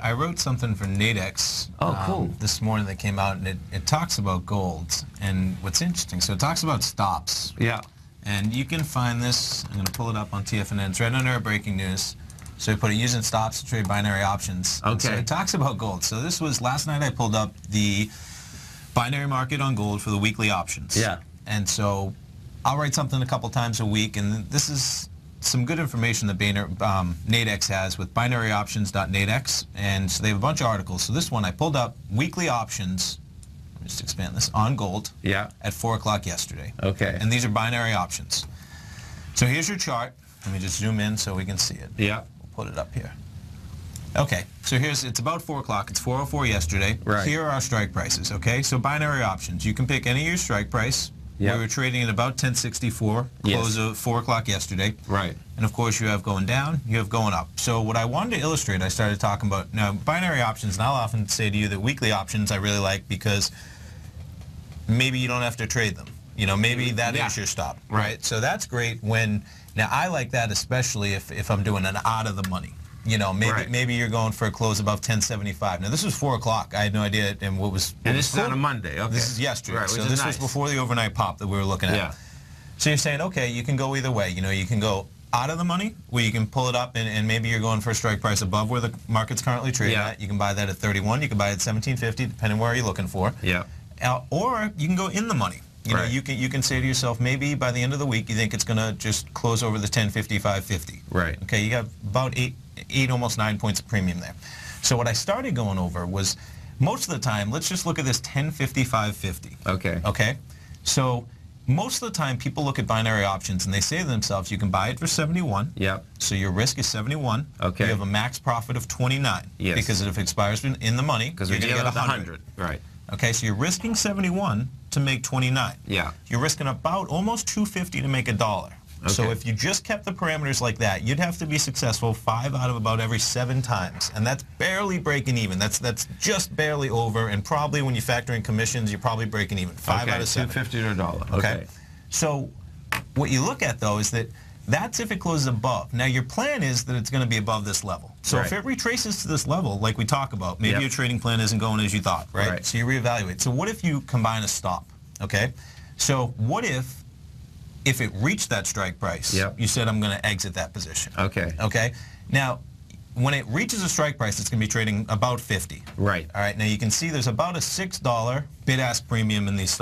I wrote something for Nadex cool. this morning that came out, and it talks about gold. And what's interesting, so it talks about stops. Yeah. And you can find this, I'm going to pull it up on TFNN. It's right under our breaking news. So we put it using stops to trade binary options. Okay. And so it talks about gold. So this was, last night I pulled up the binary market on gold for the weekly options. Yeah. And so I'll write something a couple times a week, and this is some good information that Nadex has with binaryoptions.nadex, and so they have a bunch of articles. So this one, I pulled up weekly options, let me just expand this, on gold at 4 o'clock yesterday. Okay. And these are binary options. So here's your chart. Let me just zoom in so we can see it. Yeah. We'll put it up here. Okay, so it's about 4 o'clock. It's 4:04 yesterday. Right. Here are our strike prices, okay? So binary options. You can pick any of your strike price. Yep. We were trading at about 1064, close of 4 o'clock yesterday. Right. And of course, you have going down, you have going up. So what I wanted to illustrate, I started talking about, now, binary options, and I'll often say to you that weekly options I really like because maybe you don't have to trade them. You know, maybe that is your stop, right? So that's great when, now I like that especially if I'm doing an out of the money. You know, maybe you're going for a close above 1075. Now this was 4 o'clock. I had no idea, and what was this cool, is on a Monday. Okay. This is yesterday. Right, so this was before the overnight pop that we were looking at. Yeah. So you're saying, okay, you can go either way. You know, you can go out of the money, where you can pull it up, and maybe you're going for a strike price above where the market's currently trading at. You can buy that at 31. You can buy it at 1750, depending where you're looking for. Yeah. Or you can go in the money. You know, you can say to yourself, maybe by the end of the week, you think it's going to just close over the 1055.50. Right. Okay, you got about eight, almost 9 points of premium there. So what I started going over was, most of the time, let's just look at this 1055.50. Okay. Okay. So most of the time, people look at binary options and they say to themselves, you can buy it for 71. Yep. So your risk is 71. Okay. You have a max profit of 29. Yes. Because if it expires in the money, you're going to get 100. Right. Okay, so you're risking 71 to make 29. Yeah. You're risking about almost 250 to make $1. Okay. So if you just kept the parameters like that, you'd have to be successful 5 out of about every 7 times, and that's barely breaking even. That's just barely over, and probably when you factor in commissions, you're probably breaking even. 5 out of 7. 250 to $1. Okay. So what you look at though is that that's if it closes above. Now your plan is that it's going to be above this level. So if it retraces to this level, like we talk about, maybe your trading plan isn't going as you thought, right? So you reevaluate. So what if you combine a stop? Okay. So what if it reached that strike price, you said, I'm going to exit that position. Okay. Okay. Now, when it reaches a strike price, it's going to be trading about 50. Right. All right. Now you can see there's about a $6 bid-ask premium in these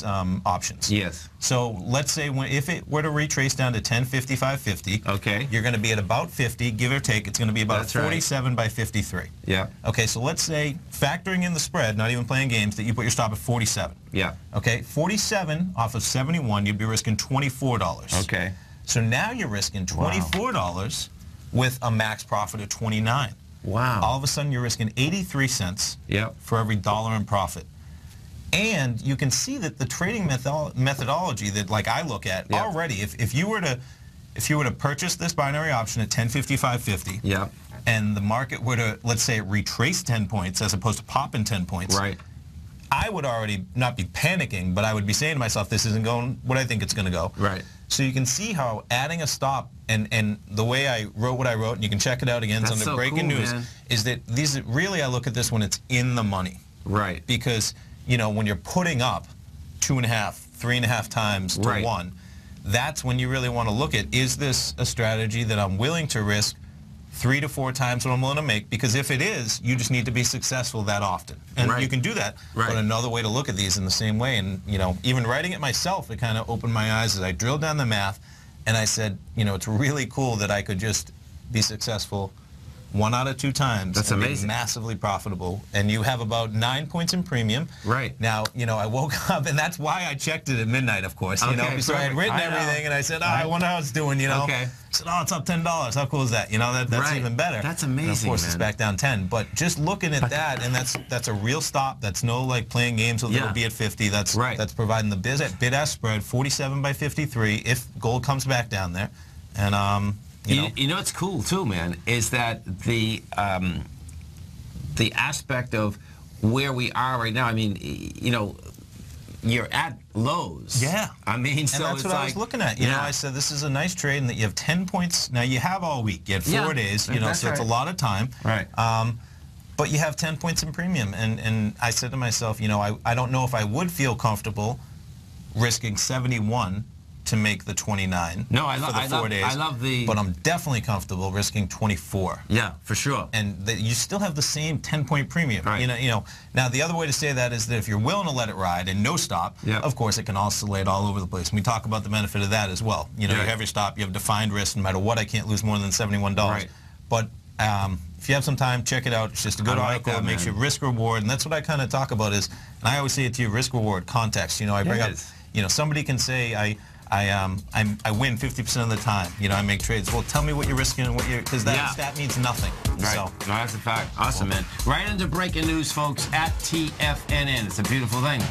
options. Yes. So let's say if it were to retrace down to 1055.50, you're going to be at about 50, give or take. It's going to be about 47 by 53. Yeah. Okay. So let's say, factoring in the spread, not even playing games, that you put your stop at 47. Yeah. Okay. 47 off of 71, you'd be risking $24. Okay. So now you're risking $24 with a max profit of 29. Wow. All of a sudden, you're risking 83 cents for every dollar in profit. And you can see that the trading methodology that, like, I look at already, if you were to purchase this binary option at 1055.50, and the market were to, let's say, retrace 10 points as opposed to popping 10 points, I would already not be panicking, but I would be saying to myself, this isn't going what I think it's going to go. Right. So you can see how adding a stop and the way I wrote what I wrote, and you can check it out again, it's under breaking news, is that these really, I look at this when it's in the money. Right. Because, you know, when you're putting up 2.5, 3.5 times to 1, that's when you really want to look at, is this a strategy that I'm willing to risk 3 to 4 times what I'm willing to make? Because if it is, you just need to be successful that often. And you can do that. But another way to look at these in the same way, and, you know, even writing it myself, it kind of opened my eyes as I drilled down the math, and I said, you know, it's really cool that I could just be successful 1 out of 2 times. That's amazing. Be massively profitable. And you have about 9 points in premium. Right. Now, you know, I woke up, and that's why I checked it at midnight, of course. You know, so I had written everything, and I said, I wonder how it's doing, you know. I said, oh, it's up $10. How cool is that? You know, that's even better. That's amazing, and of course, it's back down 10. But just looking at that, and that's a real stop. That's no, like, playing games with it'll be at 50. That's providing the bid-ask spread, 47 by 53, if gold comes back down there. And, you know what's cool too, man, is that the aspect of where we are right now. I mean, you know, you're at lows. Yeah. I mean, and so that's it's what like, I was looking at. You know, I said this is a nice trade, and that you have 10 points. Now you have all week. You had 4 days. You know, so it's a lot of time. Right. But you have 10 points in premium, and I said to myself, you know, I don't know if I would feel comfortable risking 71 to make the 29 for the 4 days. I love the... But I'm definitely comfortable risking 24. Yeah, for sure. And you still have the same 10-point premium. Right. You know. Now, the other way to say that is that if you're willing to let it ride and no stop, of course, it can oscillate all over the place. And we talk about the benefit of that as well. You know, you have your stop, you have defined risk. No matter what, I can't lose more than $71. Right. But if you have some time, check it out. It's just a good article. It makes you risk-reward. And that's what I kind of talk about is, and I always say it to you, risk-reward context. You know, I bring up, you know, somebody can say, I win 50% of the time. You know, I make trades. Well, tell me what you're risking and what you're, because that stat means nothing. Right. So. No, that's a fact. Awesome, man. Right into breaking news, folks, at TFNN. It's a beautiful thing.